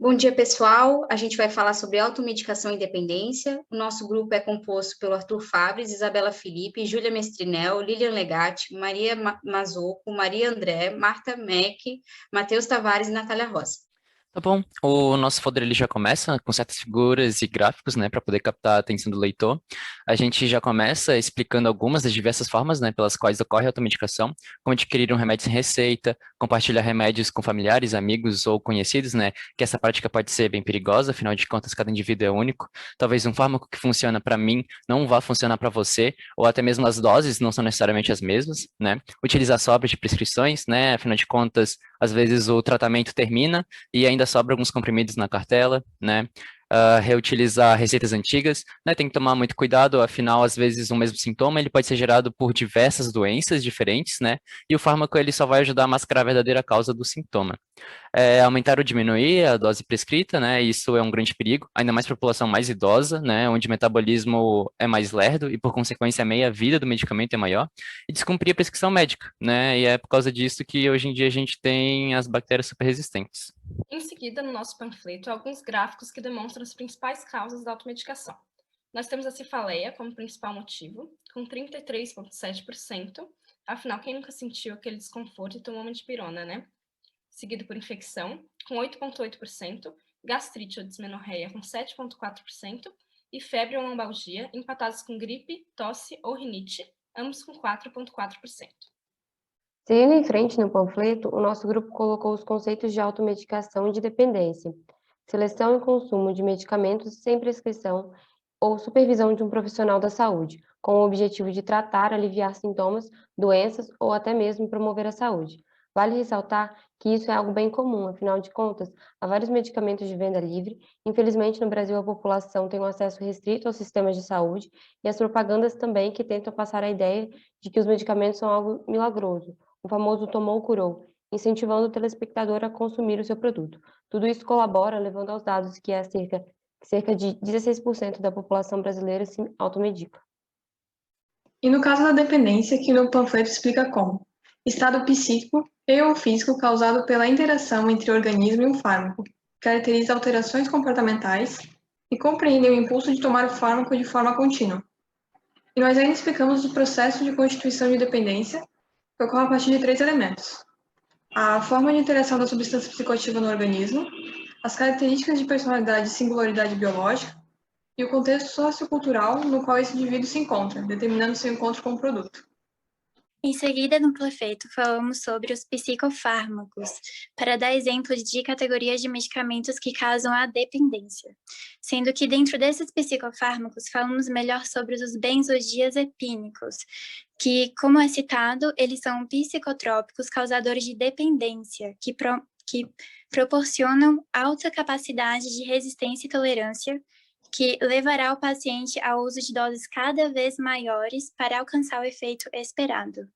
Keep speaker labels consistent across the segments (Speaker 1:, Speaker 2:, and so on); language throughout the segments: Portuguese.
Speaker 1: Bom dia, pessoal. A gente vai falar sobre automedicação e dependência. O nosso grupo é composto pelo Arthur Fabres, Isabela Felipe, Júlia Mestrinel, Lilian Legatti, Maria Mazocco, Maria André, Marta Meck, Matheus Tavares e Natália Rosa.
Speaker 2: Tá bom. O nosso folder ele já começa com certas figuras e gráficos, né, para poder captar a atenção do leitor. A gente já começa explicando algumas das diversas formas, né, pelas quais ocorre a automedicação, como adquirir um remédio sem receita, compartilhar remédios com familiares, amigos ou conhecidos, né, que essa prática pode ser bem perigosa, afinal de contas cada indivíduo é único. Talvez um fármaco que funciona para mim não vá funcionar para você, ou até mesmo as doses não são necessariamente as mesmas, né. Utilizar sobras de prescrições, né, afinal de contas, às vezes o tratamento termina e ainda sobra alguns comprimidos na cartela, né? Reutilizar receitas antigas, né? Tem que tomar muito cuidado, afinal, às vezes o mesmo sintoma ele pode ser gerado por diversas doenças diferentes, né? E o fármaco ele só vai ajudar a mascarar a verdadeira causa do sintoma. Aumentar ou diminuir a dose prescrita, né? Isso é um grande perigo, ainda mais para a população mais idosa, né? Onde o metabolismo é mais lerdo e, por consequência, a meia-vida do medicamento é maior. E descumprir a prescrição médica, né? E é por causa disso que hoje em dia a gente tem as bactérias superresistentes.
Speaker 3: Em seguida, no nosso panfleto, alguns gráficos que demonstram as principais causas da automedicação. Nós temos a cefaleia como principal motivo, com 33,7%. Afinal, quem nunca sentiu aquele desconforto e tomou uma dipirona, né? Seguido por infecção, com 8,8%, gastrite ou dismenorreia, com 7,4%, e febre ou lombalgia, empatados com gripe, tosse ou rinite, ambos com 4,4%.
Speaker 4: Seguindo em frente no panfleto, o nosso grupo colocou os conceitos de automedicação e de dependência, seleção e consumo de medicamentos sem prescrição ou supervisão de um profissional da saúde, com o objetivo de tratar, aliviar sintomas, doenças ou até mesmo promover a saúde. Vale ressaltar que isso é algo bem comum, afinal de contas, há vários medicamentos de venda livre. Infelizmente, no Brasil, a população tem um acesso restrito aos sistemas de saúde e as propagandas também que tentam passar a ideia de que os medicamentos são algo milagroso, o famoso tomou, curou, incentivando o telespectador a consumir o seu produto. Tudo isso colabora, levando aos dados que cerca de 16% da população brasileira se automedica.
Speaker 5: E no caso da dependência, que no panfleto explica como: estado psíquico e ou físico causado pela interação entre o organismo e um fármaco, caracteriza alterações comportamentais e compreende o impulso de tomar o fármaco de forma contínua. E nós ainda explicamos o processo de constituição de dependência, que ocorre a partir de 3 elementos: a forma de interação da substância psicoativa no organismo, as características de personalidade e singularidade biológica, e o contexto sociocultural no qual esse indivíduo se encontra, determinando seu encontro com o produto.
Speaker 6: Em seguida, no panfleto, falamos sobre os psicofármacos, para dar exemplos de categorias de medicamentos que causam a dependência, sendo que dentro desses psicofármacos falamos melhor sobre os benzodiazepínicos, que, como é citado, eles são psicotrópicos causadores de dependência, que proporcionam alta capacidade de resistência e tolerância, que levará o paciente ao uso de doses cada vez maiores para alcançar o efeito esperado.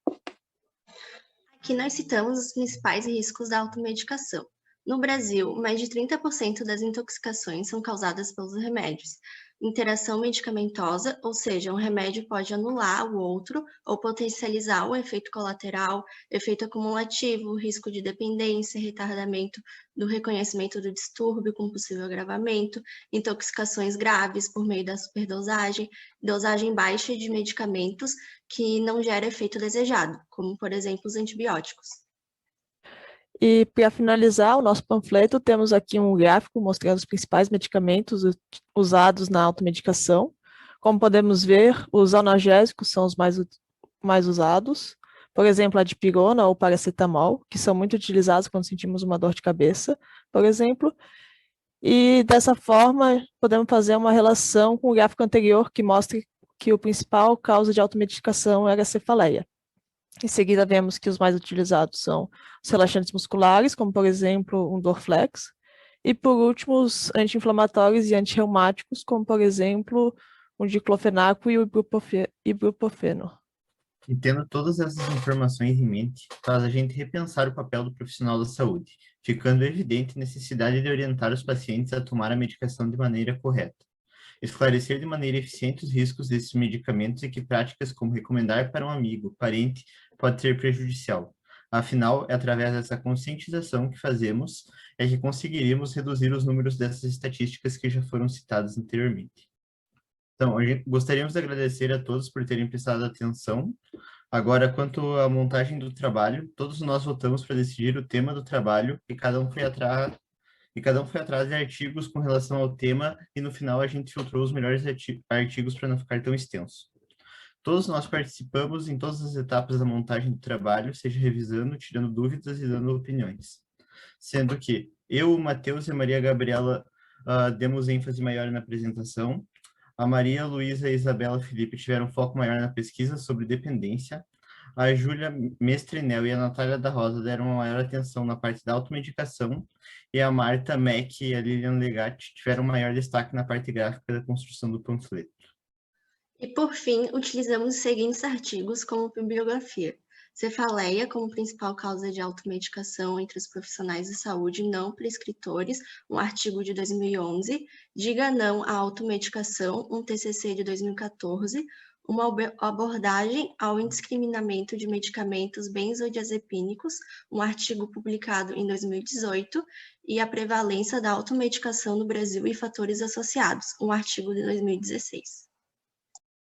Speaker 7: Aqui nós citamos os principais riscos da automedicação. No Brasil, mais de 30% das intoxicações são causadas pelos remédios. Interação medicamentosa, ou seja, um remédio pode anular o outro ou potencializar um efeito colateral, efeito acumulativo, risco de dependência, retardamento do reconhecimento do distúrbio com possível agravamento, intoxicações graves por meio da superdosagem, dosagem baixa de medicamentos que não gera efeito desejado, como, por exemplo, os antibióticos.
Speaker 8: E para finalizar o nosso panfleto, temos aqui um gráfico mostrando os principais medicamentos usados na automedicação. Como podemos ver, os analgésicos são os mais usados. Por exemplo, a dipirona ou paracetamol, que são muito utilizados quando sentimos uma dor de cabeça, por exemplo. E dessa forma, podemos fazer uma relação com o gráfico anterior que mostra que o principal causa de automedicação era a cefaleia. Em seguida, vemos que os mais utilizados são os relaxantes musculares, como, por exemplo, um Dorflex. E, por último, os anti-inflamatórios e antirreumáticos, como, por exemplo, o diclofenaco e o ibuprofeno.
Speaker 9: E tendo todas essas informações em mente, faz a gente repensar o papel do profissional da saúde, ficando evidente a necessidade de orientar os pacientes a tomar a medicação de maneira correta. Esclarecer de maneira eficiente os riscos desses medicamentos e que práticas como recomendar para um amigo, parente, pode ser prejudicial. Afinal, é através dessa conscientização que fazemos é que conseguiríamos reduzir os números dessas estatísticas que já foram citadas anteriormente. Então, gostaríamos de agradecer a todos por terem prestado atenção. Agora, quanto à montagem do trabalho, todos nós votamos para decidir o tema do trabalho e cada um foi atrás de artigos com relação ao tema e no final a gente filtrou os melhores artigos para não ficar tão extenso. Todos nós participamos em todas as etapas da montagem do trabalho, seja revisando, tirando dúvidas e dando opiniões. Sendo que eu, o Matheus e a Maria Gabriela demos ênfase maior na apresentação, a Maria Luísa e a Isabela Felipe tiveram foco maior na pesquisa sobre dependência, a Júlia Mestrinel e a Natália da Rosa deram uma maior atenção na parte da automedicação, e a Marta Mack e a Lilian Legatti tiveram maior destaque na parte gráfica da construção do panfleto.
Speaker 7: E, por fim, utilizamos os seguintes artigos como bibliografia. Cefaleia como principal causa de automedicação entre os profissionais de saúde não prescritores, um artigo de 2011. Diga não à automedicação, um TCC de 2014. Uma abordagem ao indiscriminamento de medicamentos benzodiazepínicos, um artigo publicado em 2018. E a prevalência da automedicação no Brasil e fatores associados, um artigo de 2016.